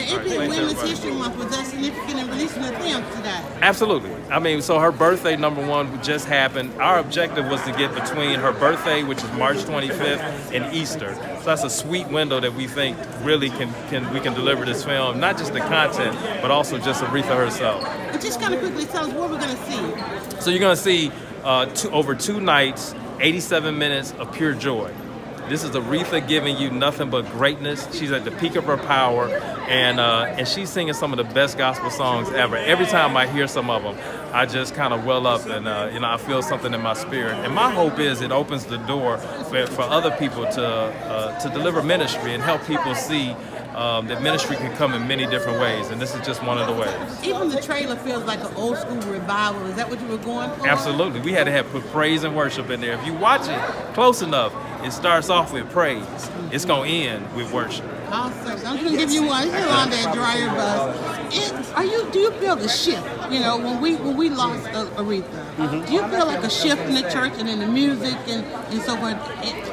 The AP Women's History Month, was that significant in releasing the film today? Absolutely. I mean, so her birthday, number one, just happened. Our objective was to get between her birthday, which is March 25th, and Easter. So that's a sweet window that we think really we can deliver this film, not just the content, but also just Aretha herself. But just kind of quickly tell us what we're going to see. So you're going to see over 2 nights, 87 minutes of pure joy. This is Aretha giving you nothing but greatness. She's at the peak of her power, and she's singing some of the best gospel songs ever. Every time I hear some of them, I just kind of well up, and I feel something in my spirit. And my hope is it opens the door for other people to deliver ministry and help people see that ministry can come in many different ways, and this is just one of the ways. Even the trailer feels like an old school revival. Is that what you were going for? Absolutely. We had to put praise and worship in there. If you watch it close enough, it starts off with praise. It's going to end with worship. Awesome. I'm going to give you one. You're on that DryerBuzz. Do you feel the shift? You know, when we lost Aretha, do you feel like a shift in the church and in the music and so forth?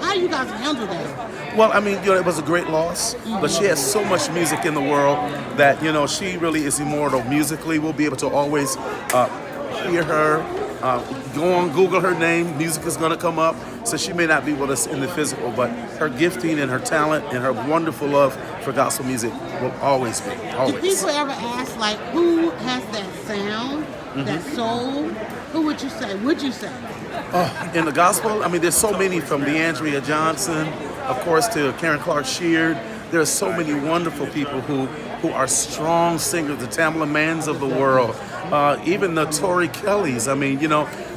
How do you guys handle that? Well, I mean, it was a great loss, but she has so much music in the world that, she really is immortal musically. We'll be able to always hear her. Go on, Google her name. Music is going to come up. So she may not be with us in the physical, but her gifting and her talent and her wonderful love for gospel music will always be. Always. Do people ever ask, like, who has that sound, that soul? Who would you say? In the gospel, I mean, there's so many, from DeAndrea Johnson, of course, to Karen Clark Sheard. There are so many wonderful people who are strong singers, the Tamala Manns of the world, even the Tori Kellys. I mean,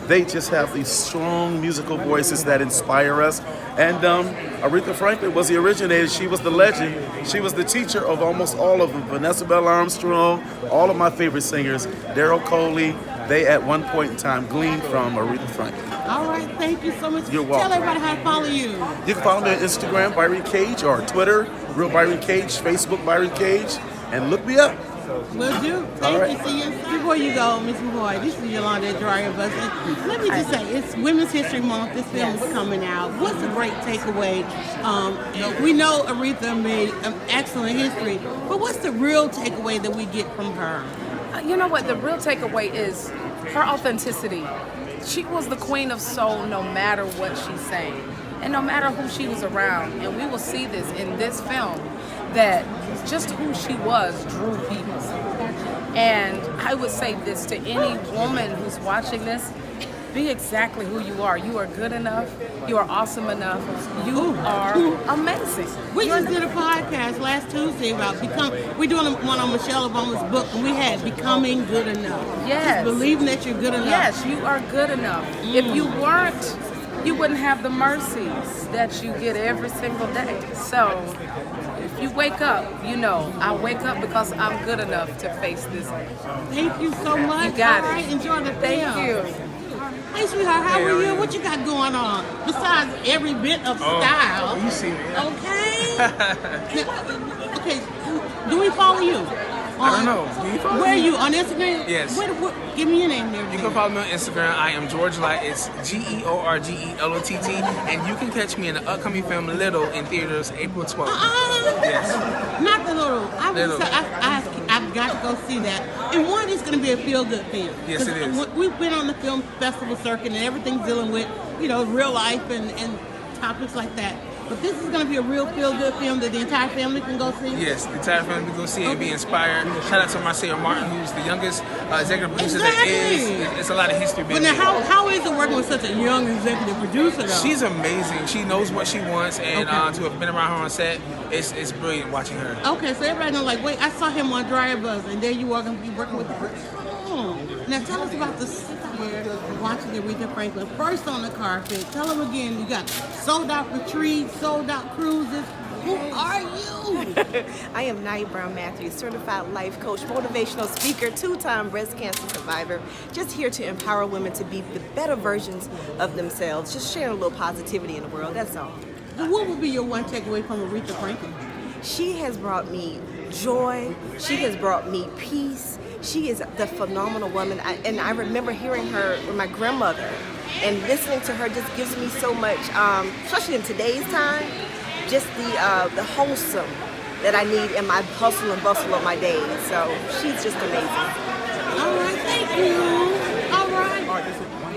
they just have these strong musical voices that inspire us. And Aretha Franklin was the originator. She was the legend. She was the teacher of almost all of them. Vanessa Bell Armstrong, all of my favorite singers, Daryl Coley, they at one point in time gleaned from Aretha Franklin. All right, thank you so much. You're welcome. Tell everybody how to follow you. You can follow me on Instagram, Byron Cage, or Twitter, Real Byron Cage, Facebook, Byron Cage, and look me up. Will do. Thank you. See you. Before you go, Miss McCoy, this is Yolanda at DryerBuzz. Let me just say, it's Women's History Month. This film is coming out. What's a great takeaway? We know Aretha made an excellent history, but what's the real takeaway that we get from her? You know what? The real takeaway is her authenticity. She was the queen of soul no matter what she sang and no matter who she was around. And we will see this in this film, that just who she was drew people. And I would say this to any woman who's watching this: be exactly who you are. You are good enough. You are awesome enough. You are amazing. We just did a podcast last Tuesday about we're doing one on Michelle Obama's book, and we had Becoming Good Enough. Yes. Just believing that you're good enough. Yes, you are good enough. If you weren't, you wouldn't have the mercies that you get every single day. So if you wake up, I wake up because I'm good enough to face this day. Thank you so much. You got All it. right, enjoy the film. Thank you. Hey, sweetheart, how are you? What you got going on? Besides every bit of style. You see me. Okay. Okay, do we follow you? I don't know. Do you follow Where me? are you? On Instagram? Yes. Give me your name there. You can follow me on Instagram. I am George Light. It's GeorgeLOTT. And you can catch me in the upcoming film Little in theaters April 12th. Yes. Not the Little. I've got to go see that. And one is going to be a feel-good film. Yes, it is. We've been on the film festival circuit, and everything's dealing with, real life and topics like that. But this is going to be a real feel-good film that the entire family can go see? Yes, the entire family can go see it and be inspired. Shout out to Marcia Martin, who's the youngest executive producer there is. It's a lot of history being But now, how is it working with such a young executive producer, though? She's amazing. She knows what she wants, and to have been around her on set, it's brilliant watching her. Okay, so everybody knows, like, wait, I saw him on DryerBuzz, and there you are going to be working with her. Now tell us about the watching Aretha Franklin first on the carpet. Tell them again, you got sold out retreats, sold out cruises. Who are you? I am Nye Brown Matthews, certified life coach, motivational speaker, 2-time breast cancer survivor. Just here to empower women to be the better versions of themselves. Just sharing a little positivity in the world, that's all. So what would be your one takeaway from Aretha Franklin? She has brought me joy. She has brought me peace. She is the phenomenal woman. And I remember hearing her with my grandmother, and listening to her just gives me so much, especially in today's time, just the wholesome that I need in my hustle and bustle of my days. So she's just amazing. All right, thank you. All right.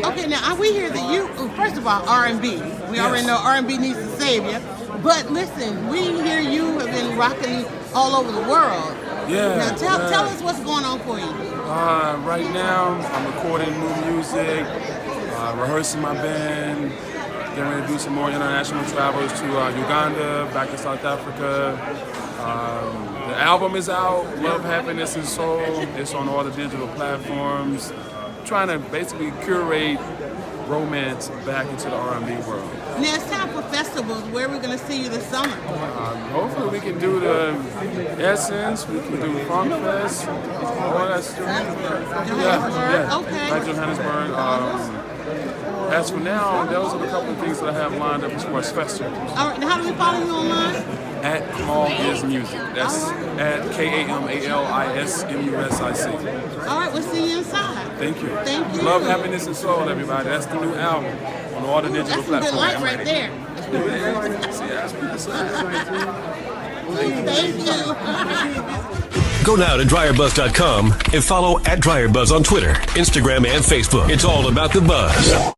Okay, now we hear that you, first of all, R&B. We already know R&B needs a savior. But listen, we hear you have been rocking all over the world. Yeah. Now tell us what's going on for you. Right now, I'm recording new music, rehearsing my band, getting ready to do some more international travels to Uganda, back to South Africa. The album is out, Love, Happiness, and Soul. It's on all the digital platforms. Trying to basically curate romance back into the R&B world. Now it's time for festivals. Where are we going to see you this summer? Hopefully we can do the Essence, we can do Funk Fest, all that stuff. Yeah. Okay. Like Johannesburg. As for now, those are a couple of things that I have lined up as far as festivals. All right, now how do we follow you online? At Kamal Is Music. That's at KAMALISMUSIC. All right, we'll see you inside. Thank you. Thank you. Love, Happiness, and Soul, everybody. That's the new album on all the digital That's some platforms. good light right there. Thank you. Go now to DryerBuzz.com and follow @DryerBuzz on Twitter, Instagram, and Facebook. It's all about the buzz.